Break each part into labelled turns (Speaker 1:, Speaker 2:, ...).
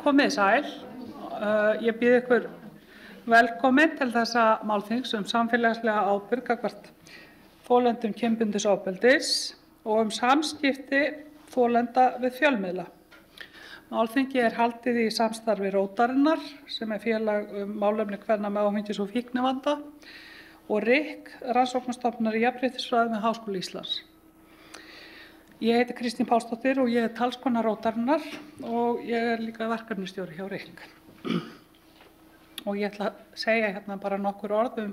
Speaker 1: Komið sæl. Ég býð ykkur velkomin til þessa málþings samfélagslega ábyrgð gagnvart þolendum kynbundins ofbeldis og samskipti þolenda við fjölmiðla. Málþingi haldið í samstarfi Rótarinnar, sem félag málefni kvenna með áfengis- og fíknivanda, og RIK, rannsóknarstofnunar í jafnréttisfræðum við Háskóla Íslands. Ég heiti Kristín Pálsdóttir og ég talskona Rótarinnar og ég líka verkefnisstjóri hjá RIK. Og ég ætla að segja hérna bara nokkur orð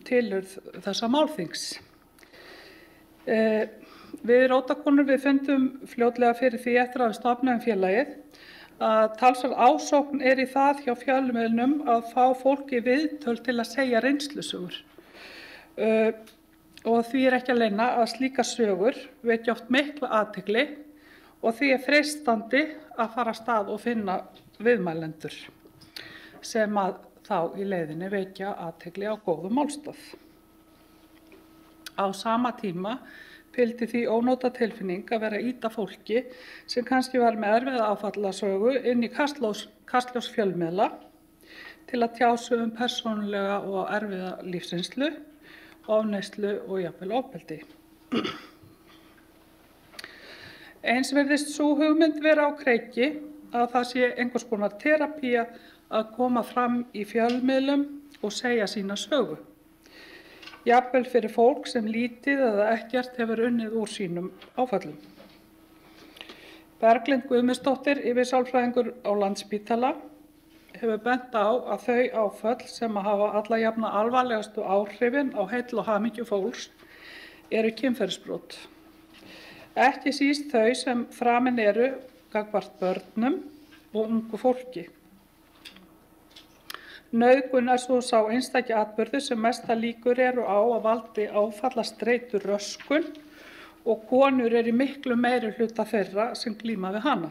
Speaker 1: tilurð þessa málþings. Við Rótakonur fundum fljótlega fyrir því eftir að við stofnuðum félagið að talsverð ásókn í það hjá fjölmiðlum að fá fólk í viðtöl til að segja reynslusögur. Og því ekki að leyna að slíkar sögur vekja oft mikla athygli og því freistandi að fara af stað og finna viðmælendur sem að þá í leiðinni vekja athygli á góðum málstað. Á sama tíma fylgdi því ónóta tilfinning að vera að ýta fólki sem kannski var með erfiða áfallasögu inn í kastljós fjölmiðla til að tjá sig persónulega og erfiða lífsreynslu, ofneyslu og jafnvel ofbeldi. Eins virðist sú hugmynd vera á kreiki að það sé einhvers konar terapía að koma fram í fjölmiðlum og segja sína sögu. Jafnvel fyrir fólk sem lítið eða ekkert hefur unnið úr sínum áfallum. Berglind Guðmundsdóttir, yfirsálfræðingur á Landspítala, hefur bent á að þau áföll sem hafa alla jafna alvarlegastu áhrifin á heill og hamingju fólks eru kynferðisbrot. Ekki síst þau sem framin eru gagnvart börnum og ungu fólki. Nauðgun svo sá einstaki atburður sem mesta líkur eru á að valdi áfallastreitu röskun og konur í miklu meiri hluta þeirra sem glíma við hana.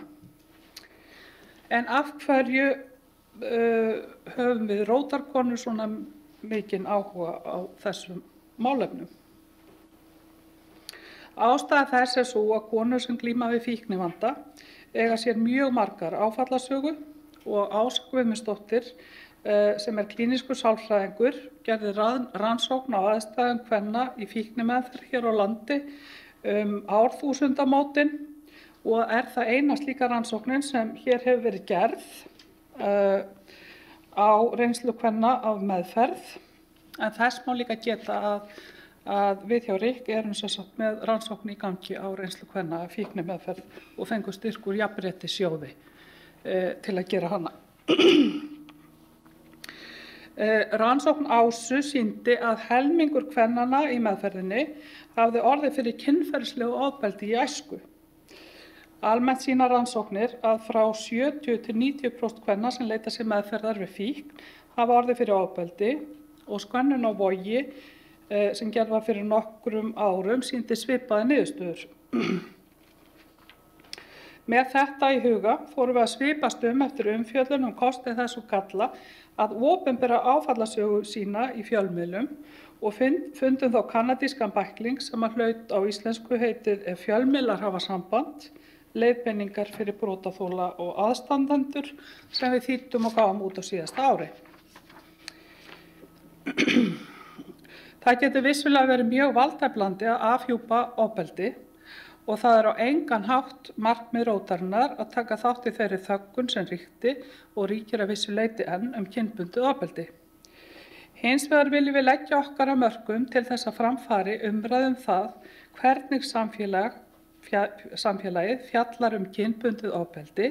Speaker 1: En af hverju höfum við Rótarkonur svona mikinn áhuga á þessum málefnum? Ástæða þess sú að konur sem glíma við fíknivanda eiga sér mjög margar áfallasögu og Ása Guðmundsdóttir, sem klínískur sálfræðingur, gerði rannsókn á aðstæðum kvenna í fíknimeðferð hér á landi árþúsundamótin og það eina slíka rannsóknin sem hér hefur verið gerð á reynslu kvenna af meðferð. En þess má líka geta að við hjá RIK erum sem sagt með rannsókn í gangi á reynslu kvenna af fíknimeðferð og fengum styrk úr jafnréttissjóði til að gera hana. Rannsókn Ásu sýndi að helmingur kvennanna í meðferðinni hafði orðið fyrir kynferðislegu ofbeldi í æsku. Almennt sýna rannsóknir að frá 70–90% kvenna sem leita sér meðferðar við fíkn hafa orðið fyrir ofbeldi og könnun á Vogi sem gerð var fyrir nokkrum árum sýndi svipaðar niðurstöður. Með þetta í huga fórum við að svipast eftir umfjöllun kosti þess og galla að opinbera áfallasögu sína í fjölmiðlum og fundum þá kanadískan bækling sem hlaut á íslensku heitið Ef fjölmiðlar hafa samband, leiðbeiningar fyrir brotaþola og aðstandendur sem við þýddum og gáfum út á síðasta ári. Það getur vissulega verið mjög valdeflandi að afhjúpa ofbeldi og það á engan hátt markmið Rótarinnar að taka þátt í þeirri þöggun sem ríkti og ríkir að vissu leyti enn kynbundið ofbeldi. Hins vegar viljum við leggja okkar að mörkum til þess að framfari umræðum það hvernig samfélagið fjallar kynbundið ofbeldi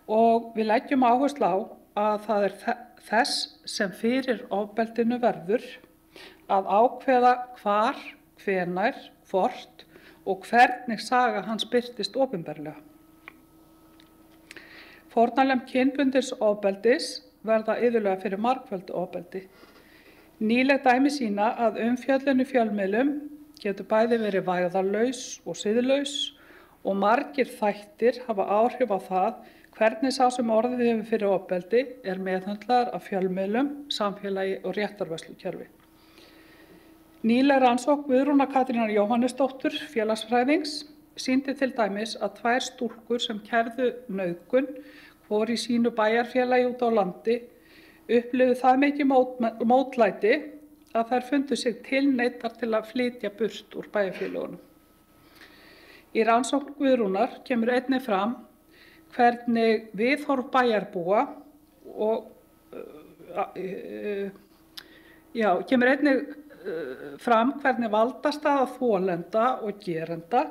Speaker 1: og við leggjum áherslu á að það þess sem fyrir ofbeldinu verður að ákveða hvar, hvenær, hvort og hvernig saga hans birtist opinberlega. Fórnarlömb kynbundins ofbeldis verða iðulega fyrir margföldu ofbeldi. Nýleg dæmi sýna að umfjöllun í fjölmiðlum getur bæði verið vægðarlaus og siðlaus og margir þættir hafa áhrif á það hvernig sá sem orðið hefur fyrir ofbeldi meðhöndlaður af fjölmiðlum, samfélagi og réttarvörslukerfi. Nýleg rannsókn Guðrúnar Katrínar Jóhannesdóttur, félagsfræðings, sýndi til dæmis að 2 stúlkur sem kærðu nauðgun hvor í sínu bæjarfélagi út á landi upplifðu það mikið mótlæti að þær fundu sig tilneyddar til að flytja burt úr bæjarfélagunum. Í rannsókn Guðrúnar kemur einnig fram hvernig viðhorf bæjarbúa kemur einnig fram hvernig valdastaða þolenda og gerenda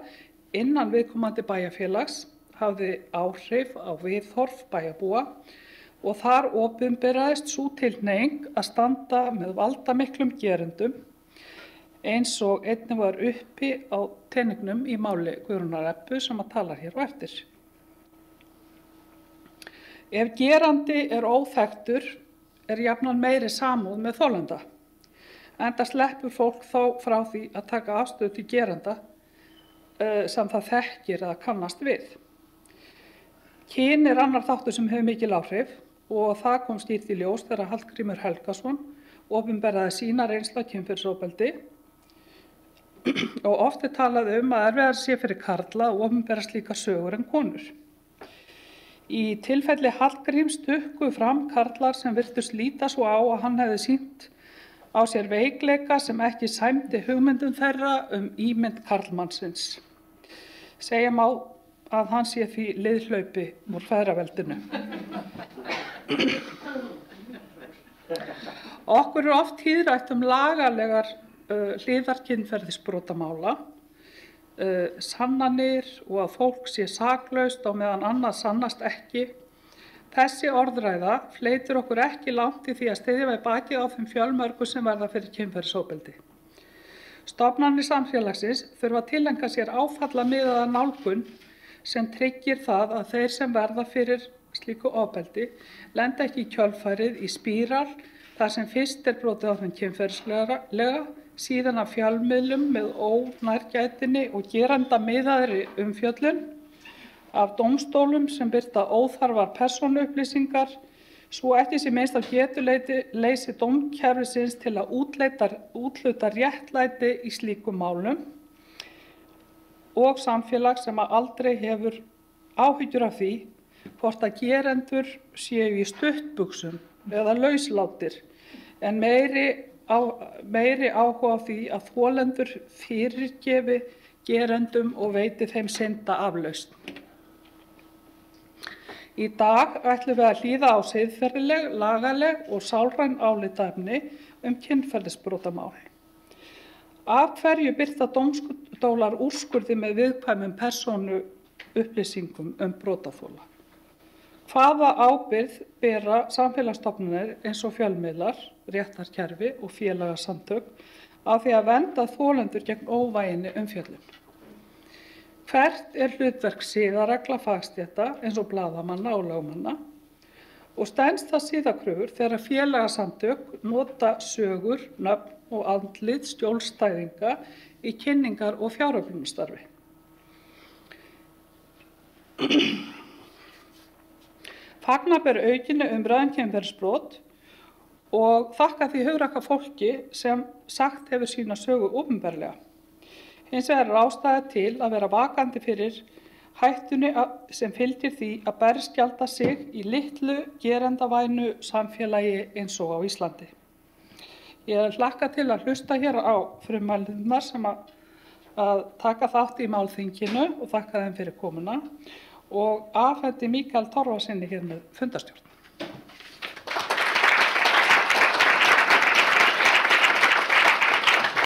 Speaker 1: innan viðkomandi bæjarfélags hafði áhrif á viðhorf bæjarbúa og þar opinberaðist sú tilhneiging að standa með valdamiklum gerendum eins og einnig var uppi á teningnum í máli Guðrúnar Ebbu sem að tala hér á eftir. Ef gerandi er óþekktur er jafnan meiri samúð með þolenda, enda sleppur fólk þó frá því að taka afstöðu til geranda sem það þekkir eða kannast við. Kyn er annar þáttur sem hefur mikil áhrif og það kom skýrt í ljós þegar Hallgrímur Helgason opinberaði sína reynslu af kynferðisofbeldi og oft er talað að erfiðara sé fyrir karla að opinbera slíkar sögur en konur. Í tilfelli Hallgríms dukku fram karlar sem virtust líta svo á að hann hefði sýnt á sér veikleika sem ekki sæmdi hugmyndum þeirra ímynd karlmannsins. Segja má að hann sé því liðhlaupi úr feðraveldinu. Okkur er oft tíðrætt lagalegar hliðar kynferðisbrotamála, sannanir og að fólk sé saklaust á meðan annað sannast ekki. Þessi orðræða fleytir okkur ekki langt í því að styðja við bakið á þeim fjölmörgu sem verða fyrir kynferðisofbeldi. Stofnanir samfélagsins þurfa að tileinka sér áfallamiðaða nálgun sem tryggir það að þeir sem verða fyrir slíku ofbeldi lenda ekki í kjölfarið í spíral þar sem fyrst er brotið á þeim kynferðislega, síðan af fjölmiðlum með ónærgætinni og gerandamiðaðri umfjöllun, af dómstólum sem birta óþarfar persónuupplýsingar, svo ekki sé minnst af getuleysi dómkerfisins til að úthluta réttlæti í slíkum málum og samfélag sem aldrei hefur áhyggjur af því hvort að gerendur séu í stuttbuxum eða lauslátir en meiri áhuga á því að þolendur fyrirgefi gerendum og veiti þeim synda aflausn. Í dag ætlum við að hlýða á siðferðileg, lagaleg og sálræn álitaefni kynferðisbrotamál. Af hverju birta dómstólar úrskurði með viðkvæmum persónuupplýsingum brotaþola? Hvaða ábyrgð bera samfélagsstofnanir eins og fjölmiðlar, réttarkerfi og félagasamtök af því að vernda þolendur gegn óvæginni umfjöllun? Hvert er hlutverk siðaregla fagstétta eins og blaðamanna og lögmanna og stenst það siðakröfur þegar félagasamtök nota sögur, nöfn og andlit skjólstæðinga í kynningar- og fjáröflunarstarfi. Fagna ber aukinni umræðu kynferðisbrot og þakka því hugrakka fólki sem sagt hefur sína sögu opinberlega. Hins vegar er ástæða til að vera vakandi fyrir hættunni sem fylgir því að berskjalda sig í litlu gerendavænu samfélagi eins og á Íslandi. Ég hlakka til að hlusta hér á frummælurnar sem að taka þátt í málþinginu og þakka þeim fyrir komuna og afhendi Mikael Torfasyni hér með fundarstjórn.